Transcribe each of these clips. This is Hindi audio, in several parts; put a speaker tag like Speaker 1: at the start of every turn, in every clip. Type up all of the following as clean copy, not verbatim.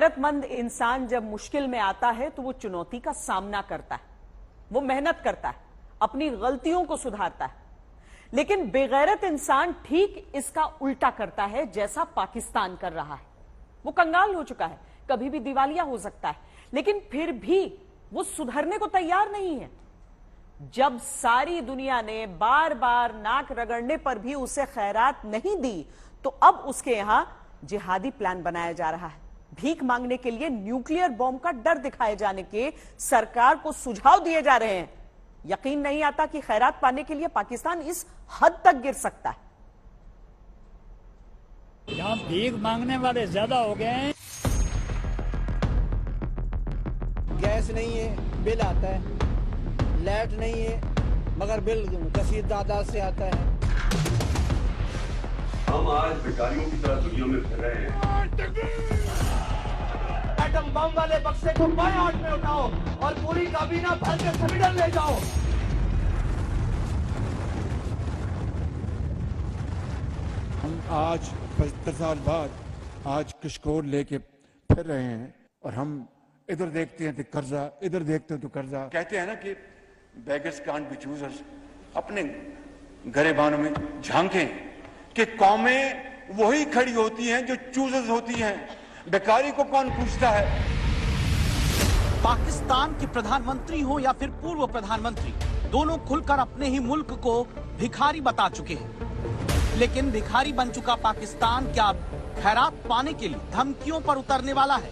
Speaker 1: गैरतमंद इंसान जब मुश्किल में आता है तो वो चुनौती का सामना करता है, वो मेहनत करता है, अपनी गलतियों को सुधारता है। लेकिन बेगैरत इंसान ठीक इसका उल्टा करता है, जैसा पाकिस्तान कर रहा है। वो कंगाल हो चुका है, कभी भी दिवालिया हो सकता है, लेकिन फिर भी वो सुधरने को तैयार नहीं है। जब सारी दुनिया ने बार बार नाक रगड़ने पर भी उसे खैरात नहीं दी, तो अब उसके यहां जिहादी प्लान बनाया जा रहा है। भीख मांगने के लिए न्यूक्लियर बॉम्ब का डर दिखाए जाने के सरकार को सुझाव दिए जा रहे हैं। यकीन नहीं आता कि खैरात पाने के लिए पाकिस्तान इस हद तक गिर सकता है।
Speaker 2: यहां भीख मांगने वाले ज्यादा हो गए हैं।
Speaker 3: गैस नहीं है, बिल आता है। लाइट नहीं है, मगर बिल कसीर तादाद से आता है।
Speaker 4: हम आज भिखारियों की तरह दुनिया में फिर रहे हैं।
Speaker 3: एटम बम वाले बक्से को बाएं हाथ में उठाओ और पूरी काबीना भर के समिटन ले जाओ।
Speaker 5: हम आज 75 साल बाद आज किशकोर लेके फिर रहे हैं और हम इधर देखते हैं तो कर्जा, इधर देखते हैं तो कर्जा। कहते हैं ना कि बेगर्स कांट बी चूजर्स। अपने गरेबानों में झांकें कि कौमें वही खड़ी होती हैं जो चूजर्स होती हैं। बेकारी को कौन पूछता है?
Speaker 6: पाकिस्तान के प्रधानमंत्री हो या फिर पूर्व प्रधानमंत्री, दोनों खुलकर अपने ही मुल्क को भिखारी बता चुके हैं। लेकिन भिखारी बन चुका पाकिस्तान क्या खैरात पाने के लिए धमकियों पर उतरने वाला है?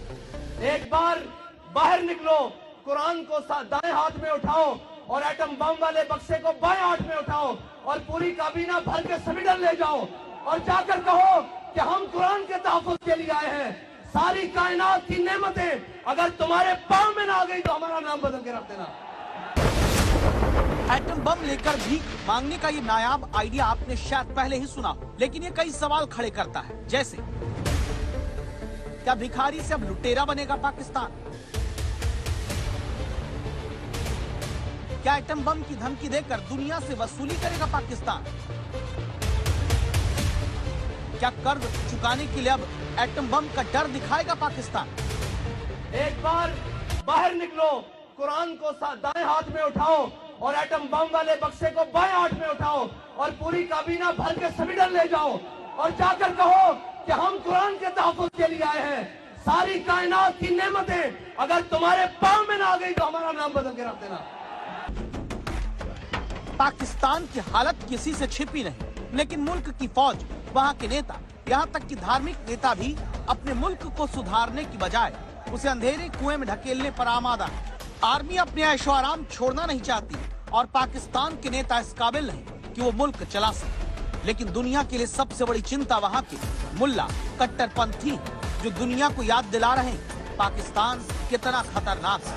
Speaker 3: एक बार बाहर निकलो, कुरान को दाएं हाथ में उठाओ और एटम बम वाले बक्से को बाएं हाथ में उठाओ और पूरी काबीना भर के समिटन ले जाओ और जाकर कहो कि हम कुरान के तहफ़्फ़ुज़ के लिए आए हैं। सारी कायनात की नेमतें अगर तुम्हारे पांव में ना आ गई तो हमारा नाम बदल के रख देना।
Speaker 6: एटम बम लेकर भीख मांगने का ये नायाब आइडिया आपने शायद पहले ही सुना हो, लेकिन ये कई सवाल खड़े करता है। जैसे, क्या भिखारी से अब लुटेरा बनेगा पाकिस्तान? क्या एटम बम की धमकी देकर दुनिया से वसूली करेगा पाकिस्तान? क्या कर्ज चुकाने के लिए अब एटम बम का डर दिखाएगा पाकिस्तान?
Speaker 3: एक बार बाहर निकलो, कुरान को दाएं हाथ में उठाओ और एटम बम वाले बक्से को बाएं हाथ में उठाओ और पूरी काबीना भर के समिटन ले जाओ और जाकर कहो कि हम कुरान के तहफ़्फ़ुज़ के लिए आए हैं। सारी कायनात की नेमतें अगर तुम्हारे पांव में ना आ गई तो हमारा नाम बदल के रख देना।
Speaker 6: पाकिस्तान की हालत किसी से छिपी नहीं, लेकिन मुल्क की फौज, वहाँ के नेता, यहाँ तक कि धार्मिक नेता भी अपने मुल्क को सुधारने की बजाय उसे अंधेरे कुएं में ढकेलने पर आमादा है। आर्मी अपने ऐशो आराम छोड़ना नहीं चाहती और पाकिस्तान के नेता इस काबिल नहीं कि वो मुल्क चला सके। लेकिन दुनिया के लिए सबसे बड़ी चिंता वहाँ के मुल्ला कट्टरपंथी हैं, जो दुनिया को याद दिला रहे हैं पाकिस्तान कितना खतरनाक है।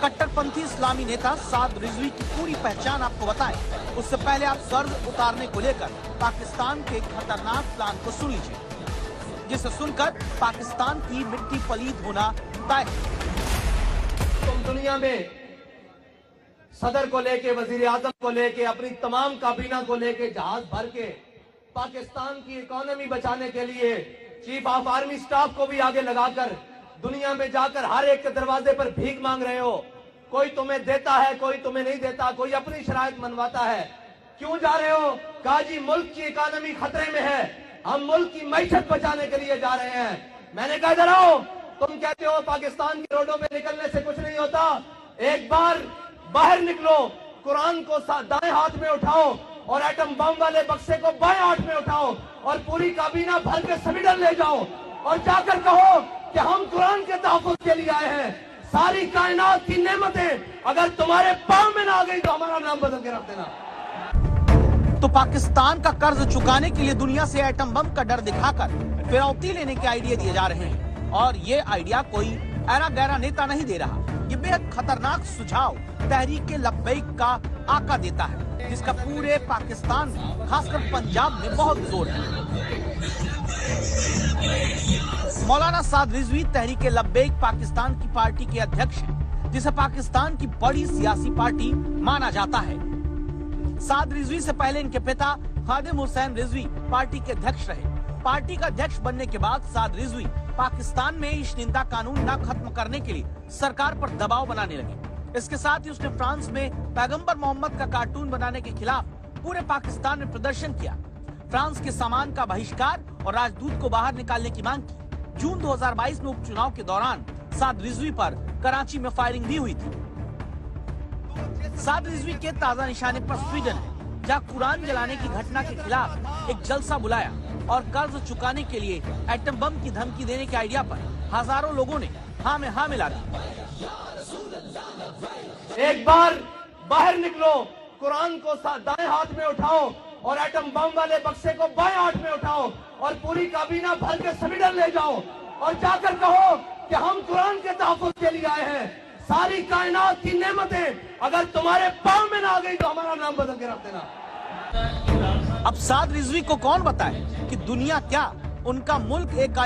Speaker 6: कट्टरपंथी इस्लामी नेता साद रिजवी की पूरी पहचान आपको बताएं, उससे पहले आप कर्ज उतारने को लेकर पाकिस्तान के खतरनाक प्लान को सुन लीजिए, जिसे सुनकर पाकिस्तान की मिट्टी पलीद होना तय।
Speaker 3: तुम दुनिया में सदर को लेके, वजीर आजम को लेके, अपनी तमाम काबीना को लेके जहाज भर के पाकिस्तान की इकोनॉमी बचाने के लिए चीफ ऑफ आर्मी स्टाफ को भी आगे लगाकर दुनिया में जाकर हर एक के दरवाजे पर भीख मांग रहे हो। कोई तुम्हें देता है, कोई तुम्हें नहीं देता, कोई अपनी शराइत मनवाता है। क्यों जा रहे हो? कहा जी मुल्क की इकोनॉमी खतरे में है, हम मुल्क की मैशत बचाने के लिए जा रहे हैं। मैंने कहा इधर आओ, तुम कहते हो पाकिस्तान की रोडों में निकलने से कुछ नहीं होता। एक बार बाहर निकलो, कुरान को दाएं हाथ में उठाओ और एटम बम वाले बक्से को बाएं हाथ में उठाओ और पूरी काबीना भर के समिटन ले जाओ और जाकर कहो कि हम कुरान के तहफ़्फ़ुज़ के लिए आए हैं। सारी कायनात की नेमतें अगर तुम्हारे पांव में ना आ गई तो हमारा नाम बदल के रख देना।
Speaker 6: तो पाकिस्तान का कर्ज चुकाने के लिए दुनिया से एटम बम का डर दिखाकर फिरौती लेने के आइडिया दिए जा रहे हैं, और ये आइडिया कोई ऐरा गैरा नेता नहीं दे रहा। ये बेहद खतरनाक सुझाव तहरीक लब्बैक का आका देता है, जिसका पूरे पाकिस्तान में, खासकर पंजाब में बहुत जोर है। मौलाना साद रिजवी तहरीक लब्बैक पाकिस्तान की पार्टी के अध्यक्ष हैं, जिसे पाकिस्तान की बड़ी सियासी पार्टी माना जाता है। साद रिजवी से पहले इनके पिता खादिम हुसैन रिजवी पार्टी के अध्यक्ष रहे। पार्टी का अध्यक्ष बनने के बाद साद रिजवी पाकिस्तान में इस निंदा कानून न खत्म करने के लिए सरकार पर दबाव बनाने लगे। इसके साथ ही उसने फ्रांस में पैगंबर मोहम्मद का कार्टून बनाने के खिलाफ पूरे पाकिस्तान में प्रदर्शन किया। फ्रांस के सामान का बहिष्कार और राजदूत को बाहर निकालने की मांग की। जून 2022 में उपचुनाव के दौरान साद रिजवी पर कराची में फायरिंग भी हुई थी। साद रिजवी के ताजा निशाने पर स्वीडन है, जहां कुरान जलाने की घटना के खिलाफ एक जलसा बुलाया और कर्ज चुकाने के लिए एटम बम की धमकी देने के आइडिया पर हजारों लोगों ने हाँ में हाँ मिला दी।
Speaker 3: एक बार बाहर निकलो, कुरान को दाएं हाथ में उठाओ और एटम बम वाले बक्से को बाएं हाथ में उठाओ और पूरी काबीना भर के स्वीडन ले जाओ और जाकर कहो कि हम कुरान के तहफ़्फ़ुज़ के लिए आए हैं। सारी कायनात की नेमतें अगर तुम्हारे पांव में ना आ गई तो हमारा नाम बदल के रख देना।
Speaker 6: अब साद रिजवी को कौन बताए कि दुनिया क्या, उनका मुल्क एक